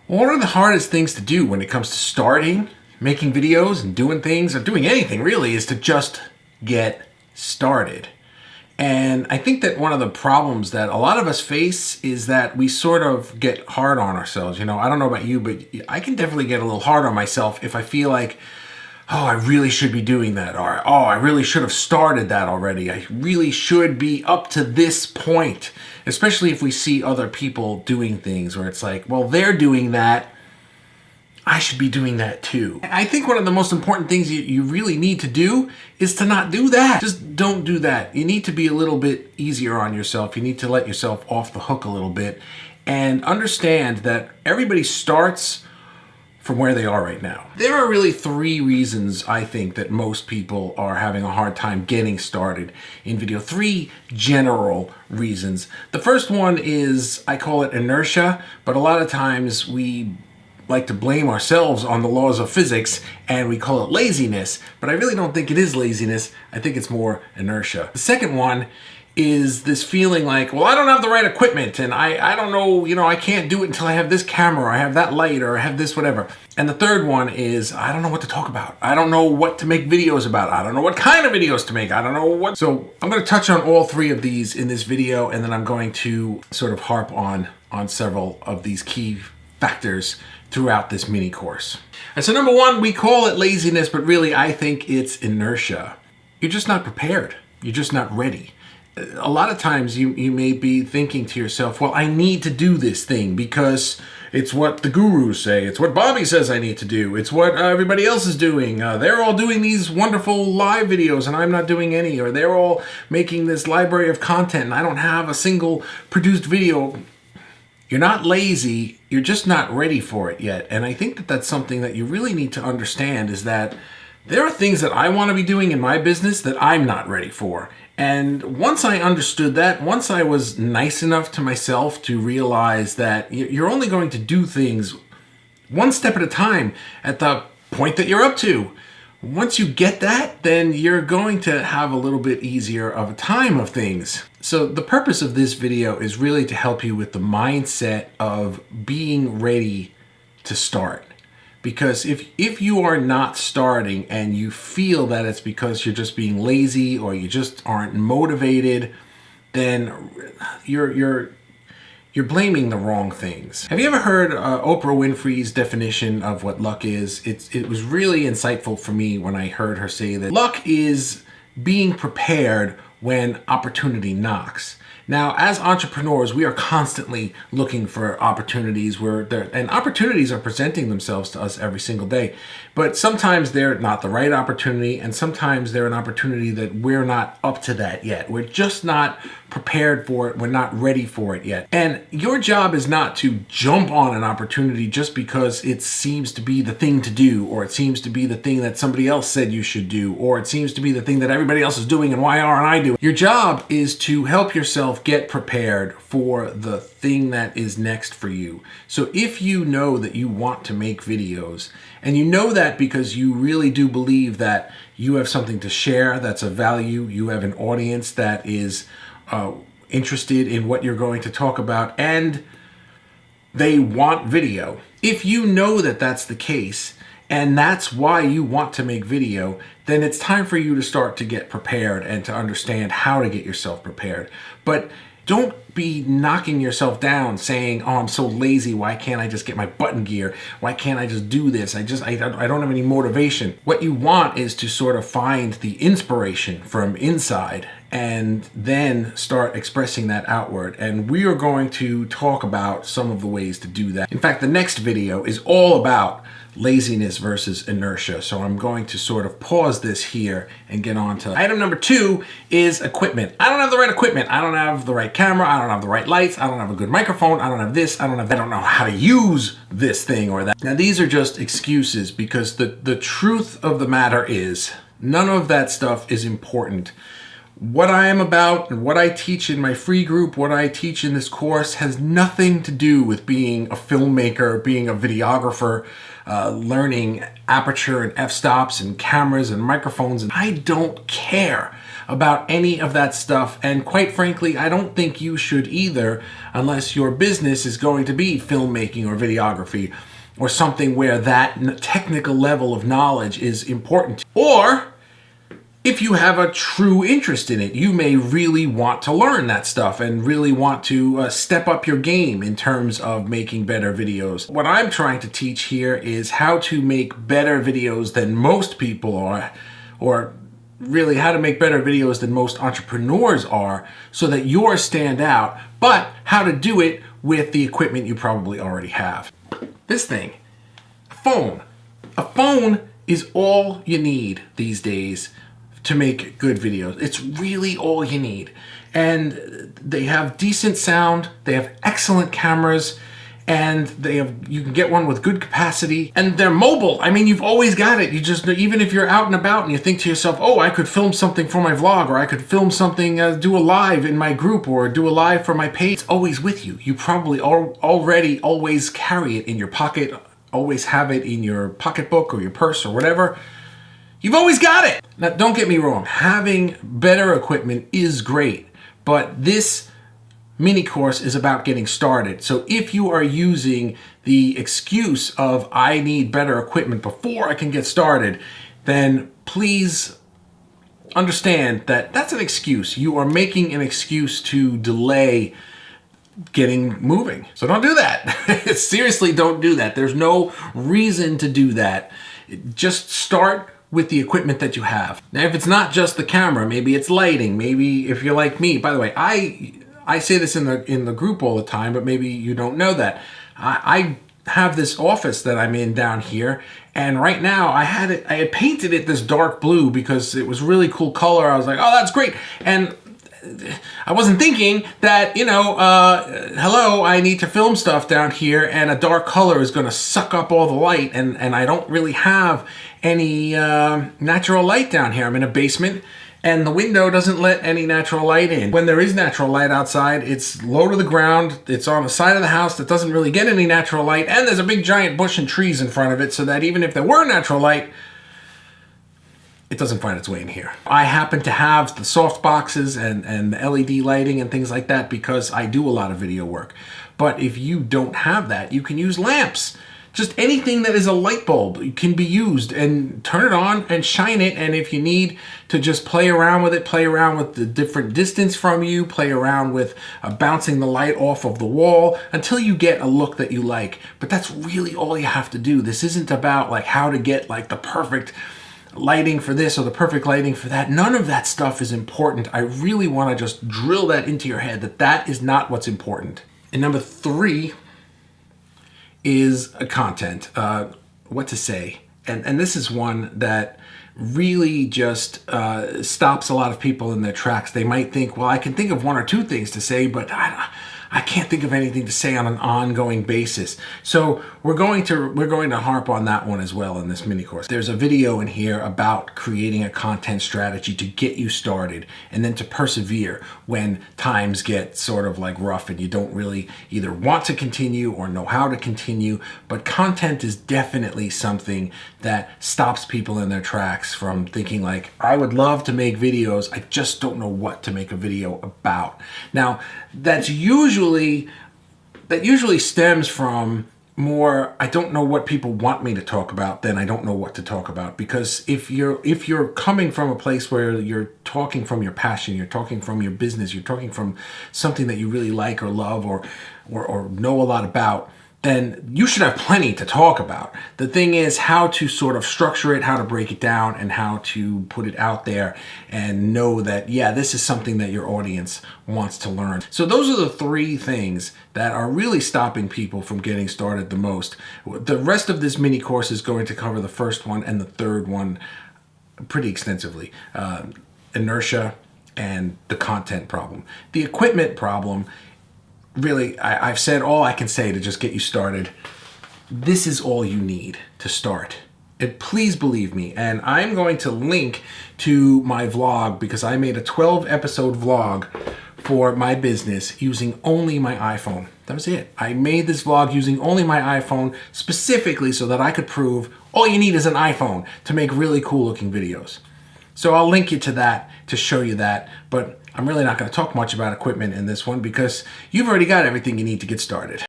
One of the hardest things to do when it comes to starting, making videos and doing things, or doing anything really, is to just get started. And I think that one of the problems that a lot of us face is that we sort of get hard on ourselves. I don't know about you, but I can definitely get a little hard on myself if I feel like, oh, I really should be doing that, or oh, I really should have started that already. I really should be up to this point, especially if we see other people doing things where it's like, well, they're doing that, I should be doing that too. I think one of the most important things you really need to do is to not do that. Just don't do that. You need to be a little bit easier on yourself. You need to let yourself off the hook a little bit and understand that everybody starts from where they are right now. There are really three reasons I think that most people are having a hard time getting started in video. Three general reasons. The first one is, I call it inertia, but a lot of times we like to blame ourselves on the laws of physics and we call it laziness, but I really don't think it is laziness. I think it's more inertia. The second one is this feeling like, well, I don't have the right equipment and I don't know, I can't do it until I have this camera or I have that light or I have this whatever. And the third one is, I don't know what to talk about. I don't know what to make videos about. I don't know what kind of videos to make. I don't know what. So I'm going to touch on all three of these in this video, and then I'm going to sort of harp on several of these key factors throughout this mini course. And so number one, we call it laziness, but really I think it's inertia. You're just not prepared. You're just not ready. A lot of times you may be thinking to yourself, well, I need to do this thing because it's what the gurus say. It's what Bobby says I need to do. It's what everybody else is doing. They're all doing these wonderful live videos and I'm not doing any. Or they're all making this library of content and I don't have a single produced video. You're not lazy, you're just not ready for it yet. And I think that that's something that you really need to understand, is that there are things that I want to be doing in my business that I'm not ready for. And once I understood that, once I was nice enough to myself to realize that you're only going to do things one step at a time at the point that you're up to. Once you get that, then you're going to have a little bit easier of a time of things. So the purpose of this video is really to help you with the mindset of being ready to start. Because if you are not starting and you feel that it's because you're just being lazy or you just aren't motivated, then you're blaming the wrong things. Have you ever heard Oprah Winfrey's definition of what luck is? It was really insightful for me when I heard her say that luck is being prepared when opportunity knocks. Now, as entrepreneurs, we are constantly looking for opportunities and opportunities are presenting themselves to us every single day. But sometimes they're not the right opportunity, and sometimes they're an opportunity that we're not up to that yet. We're just not prepared for it. We're not ready for it yet. And your job is not to jump on an opportunity just because it seems to be the thing to do, or it seems to be the thing that somebody else said you should do, or it seems to be the thing that everybody else is doing and why aren't I doing it? Your job is to help yourself get prepared for the thing that is next for you. So if you know that you want to make videos, and you know that because you really do believe that you have something to share that's of value, you have an audience that is interested in what you're going to talk about, and they want video. If you know that that's the case, and that's why you want to make video, then it's time for you to start to get prepared and to understand how to get yourself prepared. But don't be knocking yourself down saying, oh, I'm so lazy. Why can't I just get my button gear? Why can't I just do this? I don't have any motivation. What you want is to sort of find the inspiration from inside and then start expressing that outward. And we are going to talk about some of the ways to do that. In fact, the next video is all about laziness versus inertia. So I'm going to sort of pause this here and get on to item number two is equipment. I don't have the right equipment. I don't have the right camera. I don't have the right lights. I don't have a good microphone. I don't have this. I don't know how to use this thing or that. Now, these are just excuses because the truth of the matter is none of that stuff is important. What I am about and what I teach in my free group, what I teach in this course has nothing to do with being a filmmaker, being a videographer, learning aperture and f-stops and cameras and microphones. And I don't care. about any of that stuff. And quite frankly, I don't think you should either, unless your business is going to be filmmaking or videography or something where that technical level of knowledge is important. Or if you have a true interest in it, you may really want to learn that stuff and really want to step up your game in terms of making better videos. What I'm trying to teach here is how to make better videos than most people are, or really how to make better videos than most entrepreneurs are, so that yours stand out, but how to do it with the equipment you probably already have. This thing, a phone. A phone is all you need these days to make good videos. It's really all you need. And they have decent sound, they have excellent cameras, and you can get one with good capacity, and they're mobile. I mean, you've always got it. You just, even if you're out and about and you think to yourself, oh, I could film something for my vlog, or I could film something, do a live in my group, or do a live for my page, it's always with you. You probably already always carry it in your pocket, always have it in your pocketbook or your purse or whatever. You've always got it. Now, don't get me wrong, having better equipment is great, but this mini course is about getting started. So if you are using the excuse of I need better equipment before I can get started, then please understand that that's an excuse. You are making an excuse to delay getting moving. So don't do that. Seriously, don't do that. There's no reason to do that. Just start with the equipment that you have. Now, if it's not just the camera, maybe it's lighting, maybe if you're like me. By the way, I say this in the group all the time, but maybe you don't know that. I have this office that I'm in down here, and right now I had painted it this dark blue because it was really cool color. I was like, oh, that's great. And I wasn't thinking that, hello, I need to film stuff down here, and a dark color is going to suck up all the light, and I don't really have any natural light down here. I'm in a basement, and the window doesn't let any natural light in. When there is natural light outside, it's low to the ground, it's on the side of the house that doesn't really get any natural light, and there's a big giant bush and trees in front of it, so that even if there were natural light, it doesn't find its way in here. I happen to have the soft boxes and the LED lighting and things like that because I do a lot of video work. But if you don't have that, you can use lamps. Just anything that is a light bulb can be used, and turn it on and shine it. And if you need to just play around with it, play around with the different distance from you, play around with bouncing the light off of the wall until you get a look that you like. But that's really all you have to do. This isn't about like how to get like the perfect lighting for this or the perfect lighting for that. None of that stuff is important. I really want to just drill that into your head that that is not what's important. And number 3 is content, what to say. And this is one that really just stops a lot of people in their tracks. They might think, well, I can think of 1 or 2 things to say, but I can't think of anything to say on an ongoing basis. So we're going to harp on that one as well in this mini course. There's a video in here about creating a content strategy to get you started and then to persevere when times get sort of like rough and you don't really either want to continue or know how to continue. But content is definitely something that stops people in their tracks from thinking like, I would love to make videos, I just don't know what to make a video about. Now, that usually stems from more, I don't know what people want me to talk about, than I don't know what to talk about. Because if you're coming from a place where you're talking from your passion, you're talking from your business, you're talking from something that you really like or love or know a lot about, then you should have plenty to talk about. The thing is how to sort of structure it, how to break it down, and how to put it out there and know that, yeah, this is something that your audience wants to learn. So those are the 3 things that are really stopping people from getting started the most. The rest of this mini course is going to cover the first one and the third one pretty extensively. Inertia and the content problem. The equipment problem, really, I've said all I can say to just get you started. This is all you need to start. And please believe me, and I'm going to link to my vlog because I made a 12-episode vlog for my business using only my iPhone. That was it. I made this vlog using only my iPhone specifically so that I could prove all you need is an iPhone to make really cool looking videos. So I'll link you to that to show you that, but I'm really not going to talk much about equipment in this one because you've already got everything you need to get started.